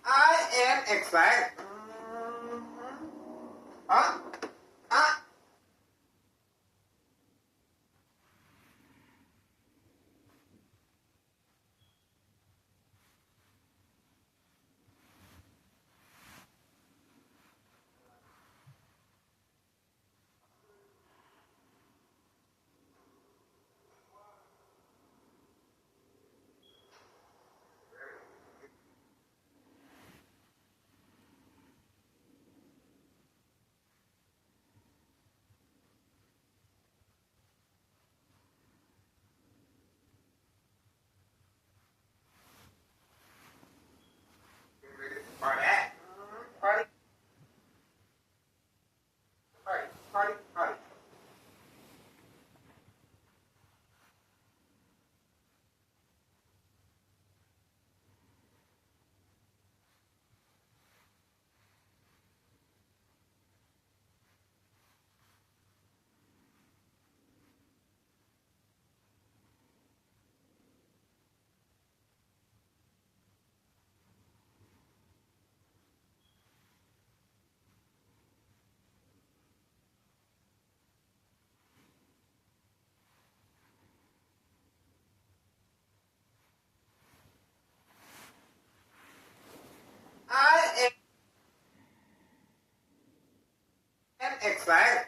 I am excited. Huh? Party. Party. Party. Party. Party. I am excited.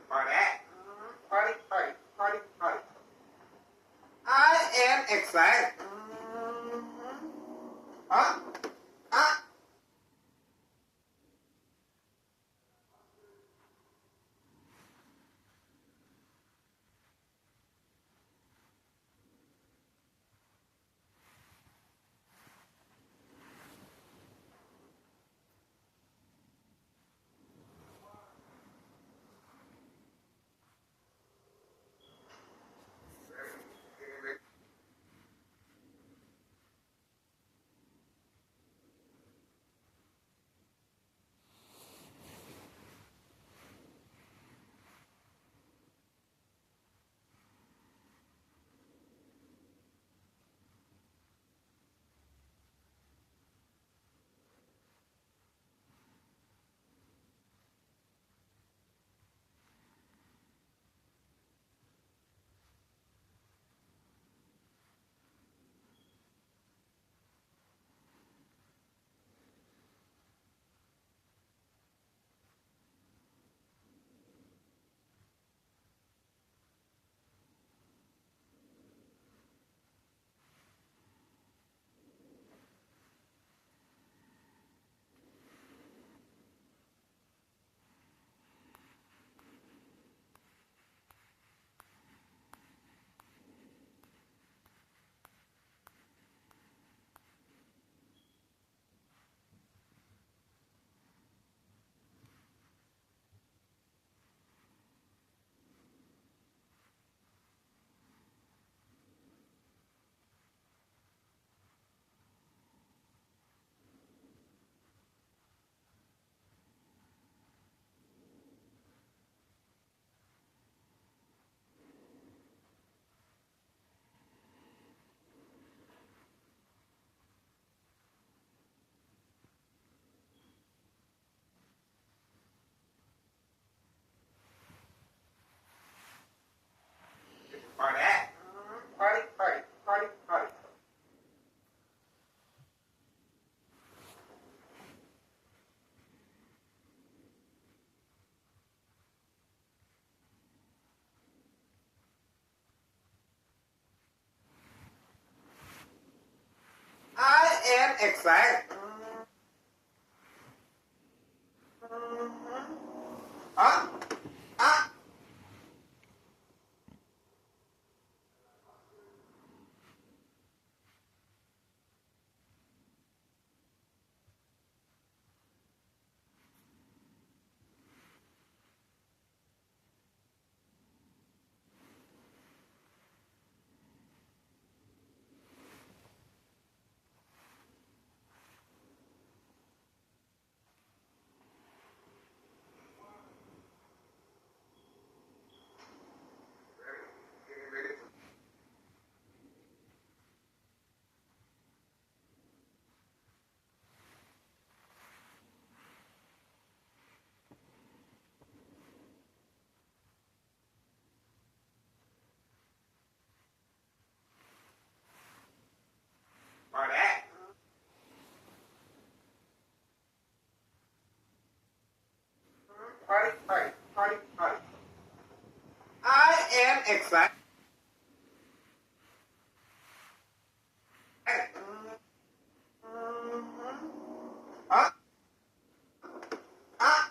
Party. Party. Party. Party. Party. I am excited. Huh? excited. Huh? Huh? For that. Party, party, party, party. I am excited. Huh? Huh?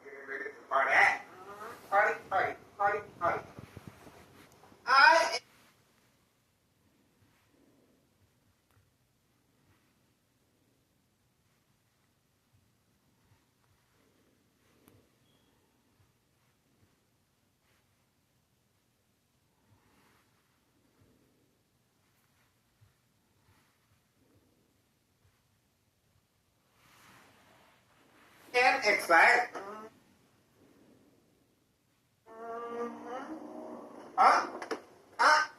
Getting ready for that. Party, party, party, party. I am excited. Huh? Huh?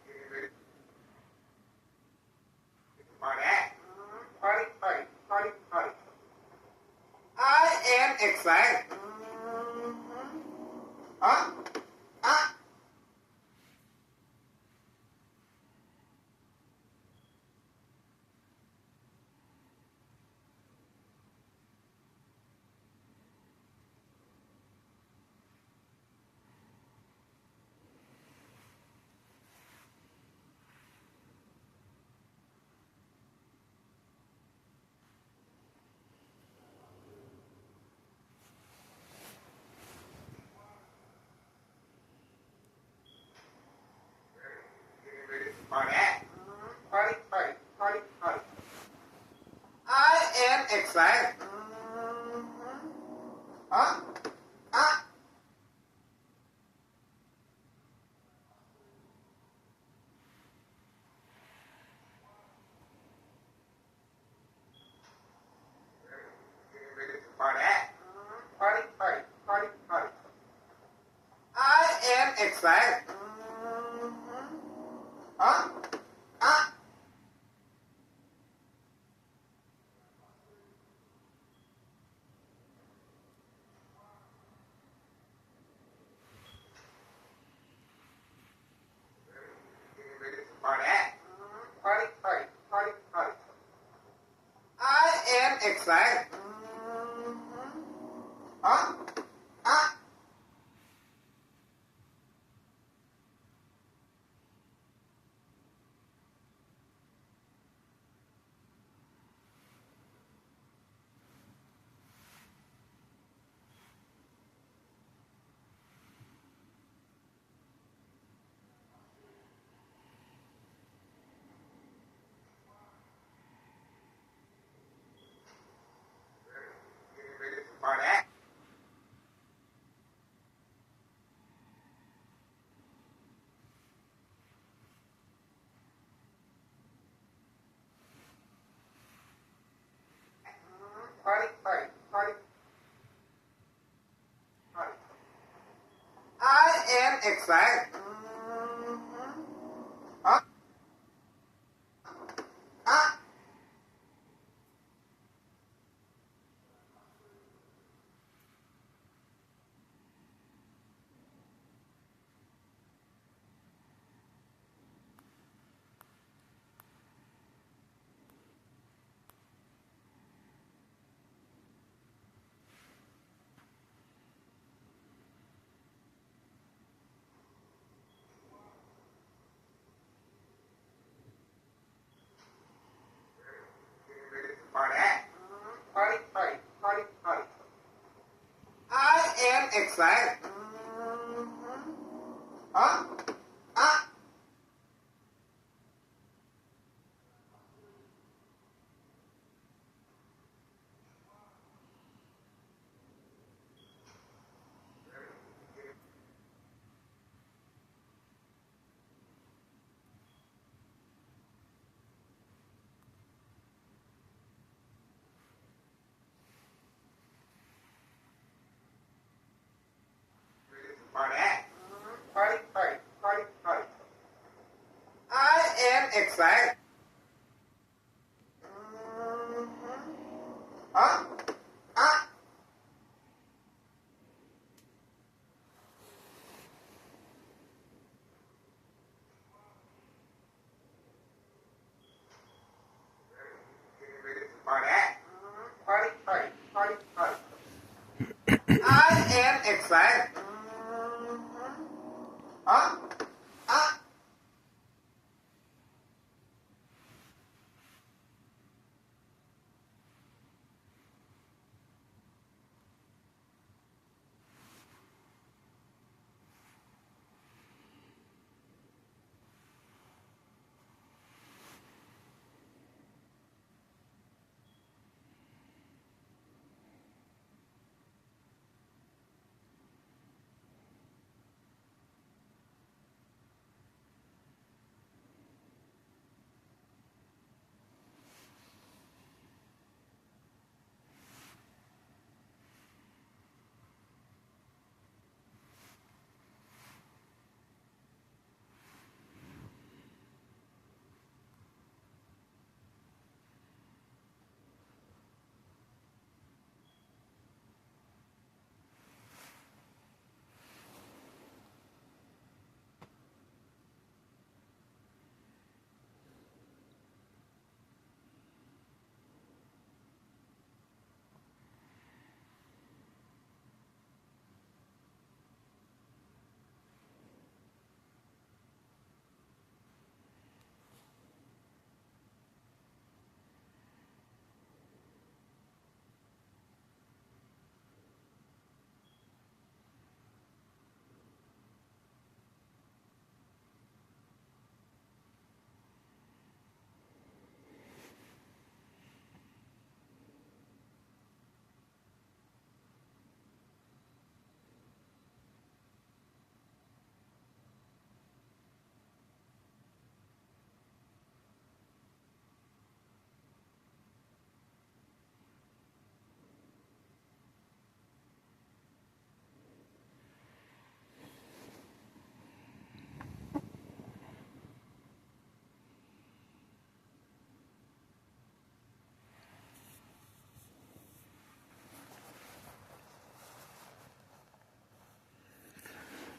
Getting ready for that. Party, party, party, party. I am excited. Huh? Huh? Getting ready for that. Party, party, party, party. I am excited. Huh? Huh? exact. Huh? Ah. Getting ready to party. Party, party, party, party. I am excited. Huh? Ah. Getting ready to party. Party, party, party, party. I am excited. Huh? Ah. Getting ready to party. Party, party, party, party. I am excited. Huh? Ah. Ready to party. Party, party, party, party. I am excited. Huh? Ah. Getting ready to party. Party, party, party, party. I am excited. Huh? Ah.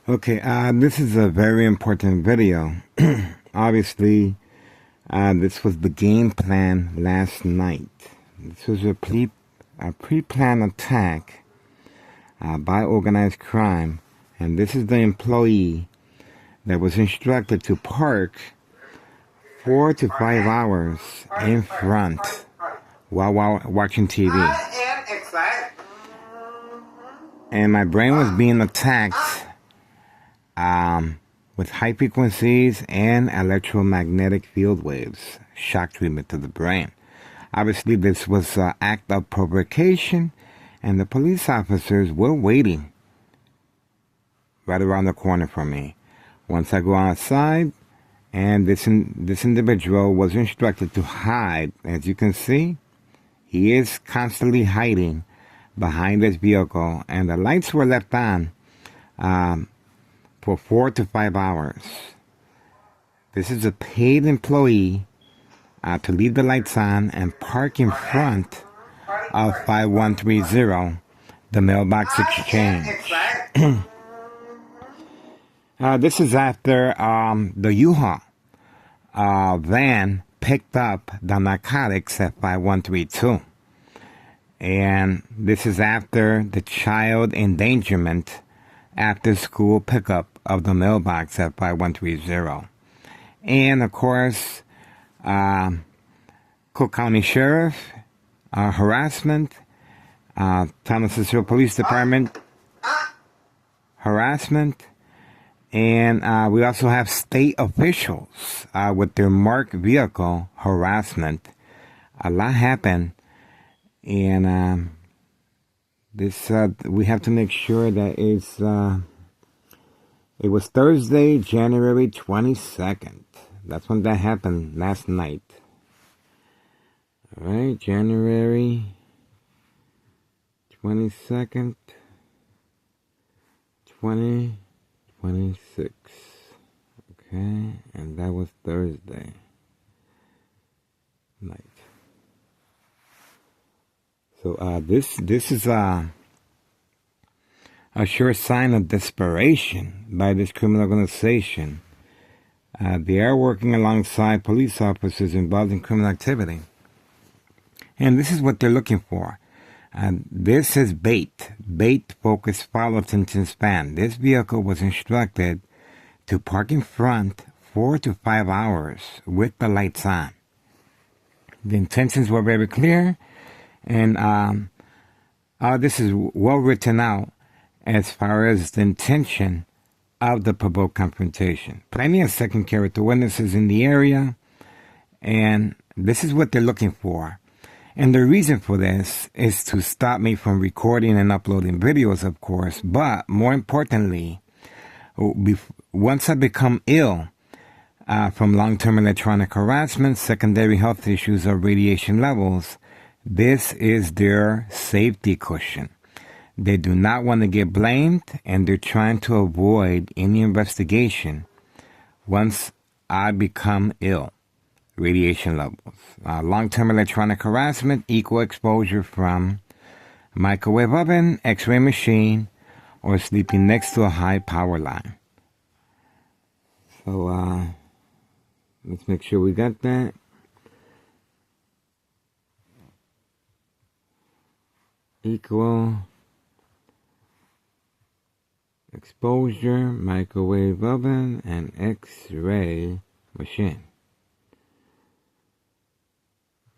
Okay, this is a very important video. Obviously, this was the game plan last night. This was a pre-planned attack by organized crime, and this is the employee that was instructed to park 4 to 5 hours in front while watching TV. I am excited. And my brain was being attacked with high frequencies and electromagnetic field waves, shock treatment to the brain. Obviously, this was an act of provocation, and the police officers were waiting right around the corner from me. Once I go outside, and this individual was instructed to hide. As you can see, he is constantly hiding behind this vehicle, and the lights were left on for 4 to 5 hours. This is a paid employee to leave the lights on and park in front of 5130, the mailbox exchange. This is after the U-Haul van picked up the narcotics at 5132. And this is after the child endangerment after school pickup of the mailbox at 5130. And of course, Cook County Sheriff, harassment, Thomas Cicero Police Department, harassment, and we also have state officials with their marked vehicle harassment. A lot happened, and this we have to make sure that it was Thursday, January 22nd. That's when that happened, last night. All right, January 22nd, 2026. Okay, and that was Thursday night. So this is a sure sign of desperation by this criminal organization. They are working alongside police officers involved in criminal activity. And this is what they're looking for. This is bait-focused follow attention span. This vehicle was instructed to park in front 4 to 5 hours with the lights on. The intentions were very clear, and this is well written out as far as the intention of the provoked confrontation. Plenty of second character witnesses in the area, and this is what they're looking for. And the reason for this is to stop me from recording and uploading videos, of course, but more importantly, once I become ill from long-term electronic harassment, secondary health issues, or radiation levels, this is their safety cushion. They do not want to get blamed, and they're trying to avoid any investigation once I become ill. Radiation levels. Long-term electronic harassment, equal exposure from microwave oven, x-ray machine, or sleeping next to a high power line. So, let's make sure we got that. Equal exposure, microwave oven, and x-ray machine.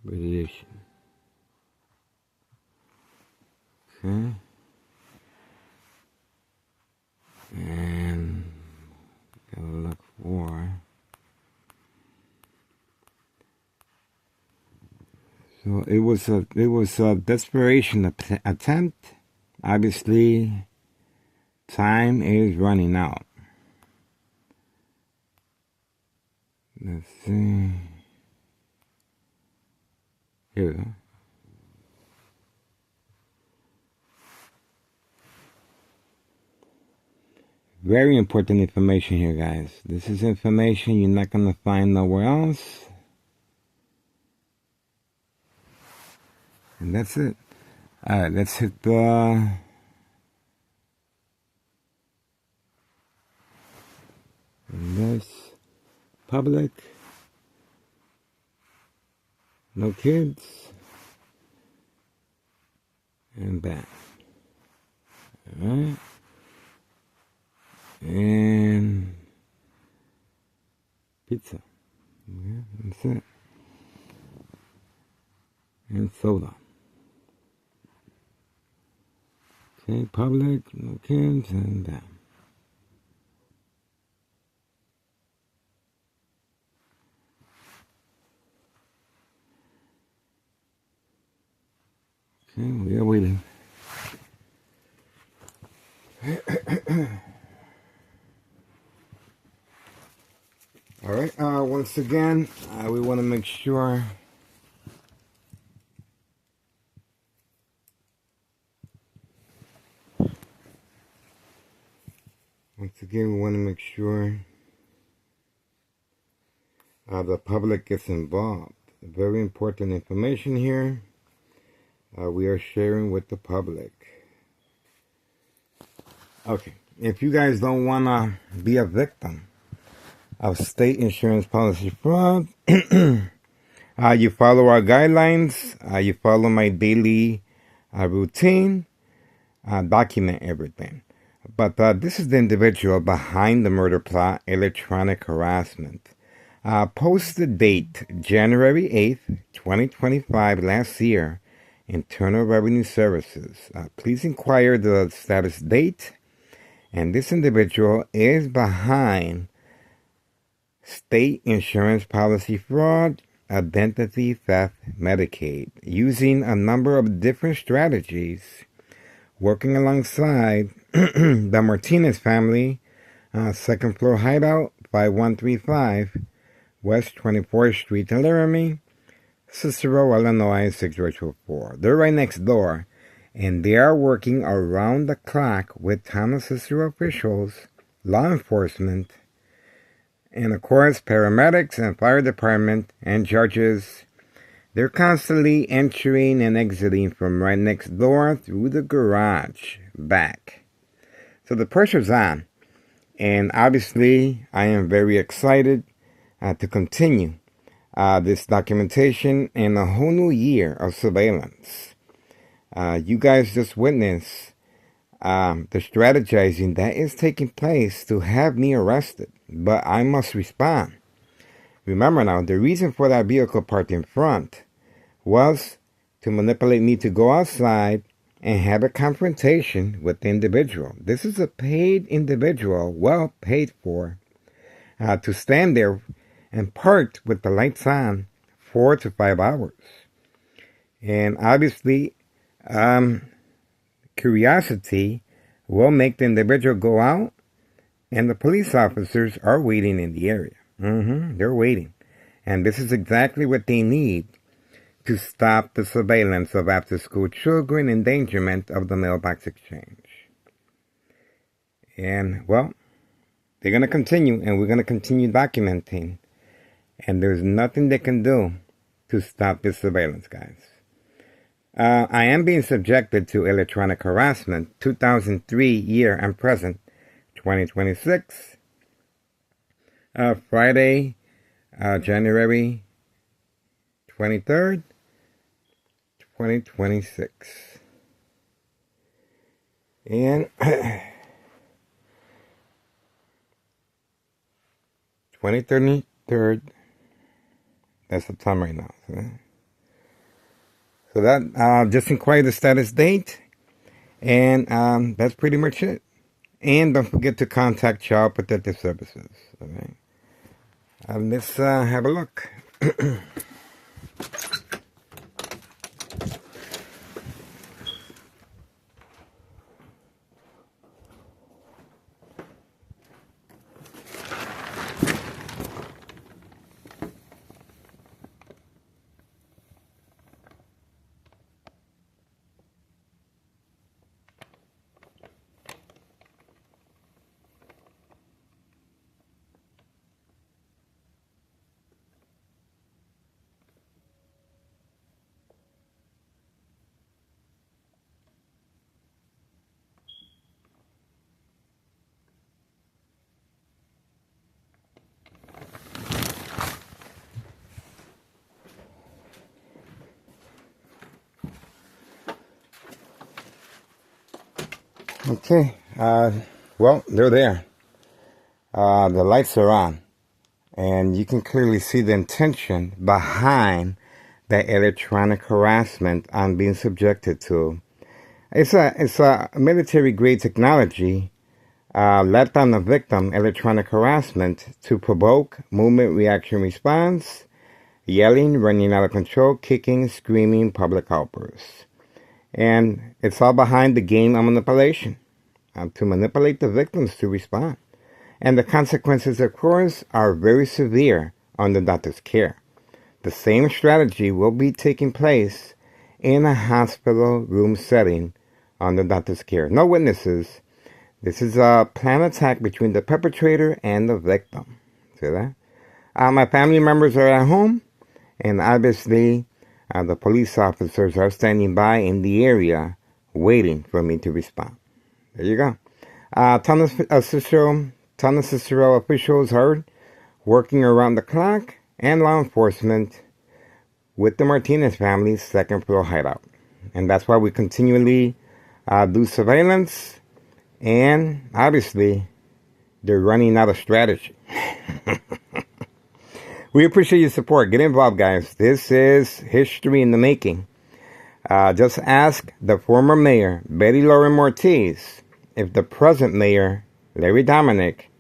Radiation. Okay. And gotta look for. So it was a desperation attempt. Obviously, time is running out. Let's see. Here we go. Very important information here, guys. This is information you're not going to find nowhere else. And that's it. Alright, let's hit the And this public, no kids, and bam. Alright. And pizza. Yeah, that's it. And soda. Okay, public, no kids, and bam. Okay, we are waiting. Alright, once again, we want to make sure the public gets involved. Very important information here. We are sharing with the public. Okay, if you guys don't want to be a victim of state insurance policy fraud, you follow our guidelines, you follow my daily routine, document everything. But this is the individual behind the murder plot, electronic harassment. Posted date January 8th, 2025, last year, Internal Revenue Services. Please inquire the status date. And this individual is behind state insurance policy fraud, identity theft, Medicaid, using a number of different strategies, working alongside the Martinez family, second floor hideout, 5135 West 24th Street in Laramie, Cicero, Illinois, 60204. They're right next door, and they are working around the clock with Thomas Cicero officials, law enforcement, and of course paramedics and fire department and judges. They're constantly entering and exiting from right next door through the garage back. So the pressure's on, and obviously I am very excited to continue this documentation and a whole new year of surveillance. You guys just witnessed the strategizing that is taking place to have me arrested, but I must respond. Remember now, the reason for that vehicle parked in front was to manipulate me to go outside and have a confrontation with the individual. This is a paid individual, well paid for, to stand there and parked with the lights on 4 to 5 hours. And obviously, curiosity will make the individual go out, and the police officers are waiting in the area. They're waiting. And this is exactly what they need to stop the surveillance of after-school children, endangerment of the mailbox exchange. And, well, they're going to continue, and we're going to continue documenting. And there's nothing they can do to stop this surveillance, guys. I am being subjected to electronic harassment, 2003 year and present, 2026. Friday, January 23rd, 2026. And 23rd, that's the time right now. So that, just inquire the status date, and that's pretty much it. And don't forget to contact Child Protective Services. Okay? Let's have a look. Okay, well, they're there. The lights are on, and you can clearly see the intention behind the electronic harassment I'm being subjected to. It's a military grade technology left on the victim electronic harassment to provoke movement reaction response, yelling, running out of control, kicking, screaming, public outbursts. And it's all behind the game of manipulation to manipulate the victims to respond. And the consequences, of course, are very severe on the doctor's care. The same strategy will be taking place in a hospital room setting on the doctor's care. No witnesses. This is a planned attack between the perpetrator and the victim. See that? My family members are at home, and obviously the police officers are standing by in the area waiting for me to respond. There you go. Ton of Cicero officials are working around the clock, and law enforcement with the Martinez family's second floor hideout. And that's why we continually do surveillance, and obviously they're running out of strategy. We appreciate your support. Get involved, guys. This is history in the making. Just ask the former mayor, Betty Lauren Ortiz, if the present mayor, Larry Dominic,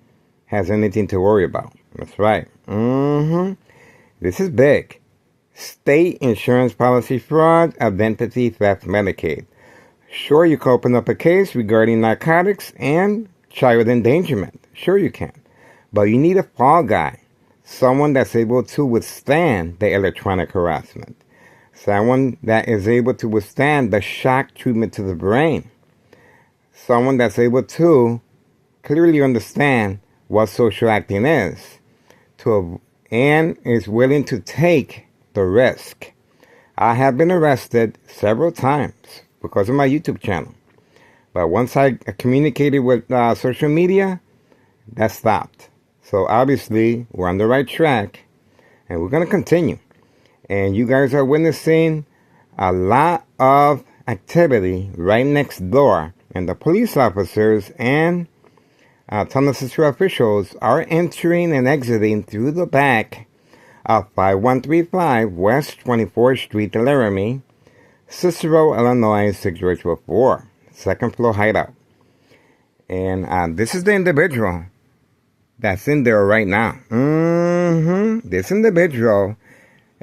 has anything to worry about. That's right. This is big. State insurance policy fraud, identity theft, Medicaid. Sure, you can open up a case regarding narcotics and child endangerment. Sure you can. But you need a fall guy. Someone that's able to withstand the electronic harassment. Someone that is able to withstand the shock treatment to the brain. Someone that's able to clearly understand what social acting is. And is willing to take the risk. I have been arrested several times because of my YouTube channel. But once I communicated with social media, that stopped. So obviously, we're on the right track, and we're going to continue. And you guys are witnessing a lot of activity right next door. And the police officers and Thomas Cicero officials are entering and exiting through the back of 5135 West 24th Street, Laramie, Cicero, Illinois 60804, second floor hideout. And this is the individual that's in there right now. This individual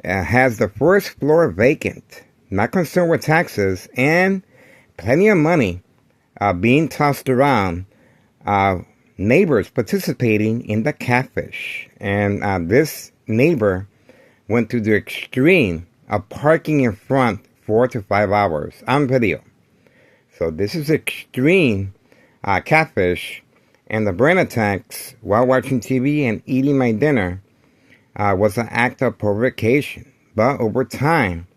has the first floor vacant, not concerned with taxes, and plenty of money being tossed around. Neighbors participating in the catfish. And this neighbor went to the extreme of parking in front 4 to 5 hours on video. So this is extreme catfish. And the brain attacks while watching TV and eating my dinner was an act of provocation. But over time,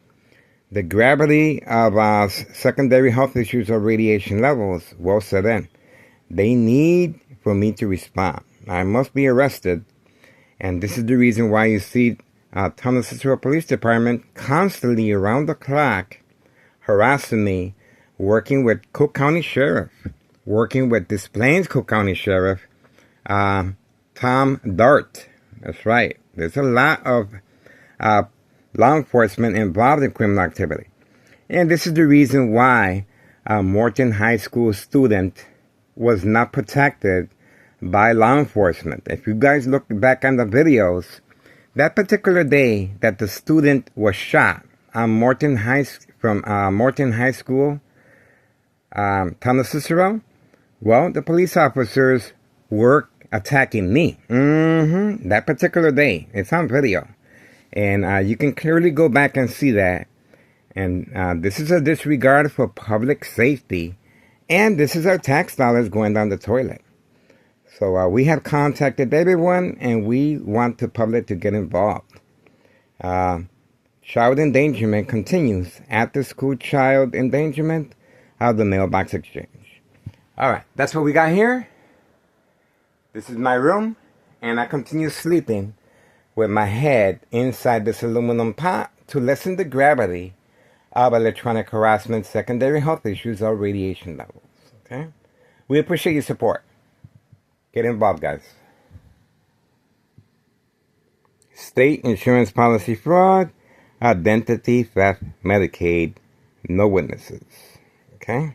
the gravity of secondary health issues or radiation levels will set in. They need for me to respond. I must be arrested. And this is the reason why you see Thomas Cicero Police Department constantly around the clock harassing me, working with Cook County Sheriff, working with Des Plaines Cook County Sheriff, Tom Dart. That's right. There's a lot of law enforcement involved in criminal activity. And this is the reason why Morton High School student was not protected by law enforcement. If you guys look back on the videos, that particular day that the student was shot on Morton High School, Thomas Cicero, well, the police officers were attacking me. That particular day. It's on video. And you can clearly go back and see that. And this is a disregard for public safety. And this is our tax dollars going down the toilet. So we have contacted everyone, and we want the public to get involved. Child endangerment continues. After school child endangerment of the mailbox exchange. All right, that's what we got here. This is my room, and I continue sleeping with my head inside this aluminum pot to lessen the gravity of electronic harassment, secondary health issues, or radiation levels. Okay? We appreciate your support. Get involved, guys. State insurance policy fraud, identity theft, Medicaid, no witnesses. Okay?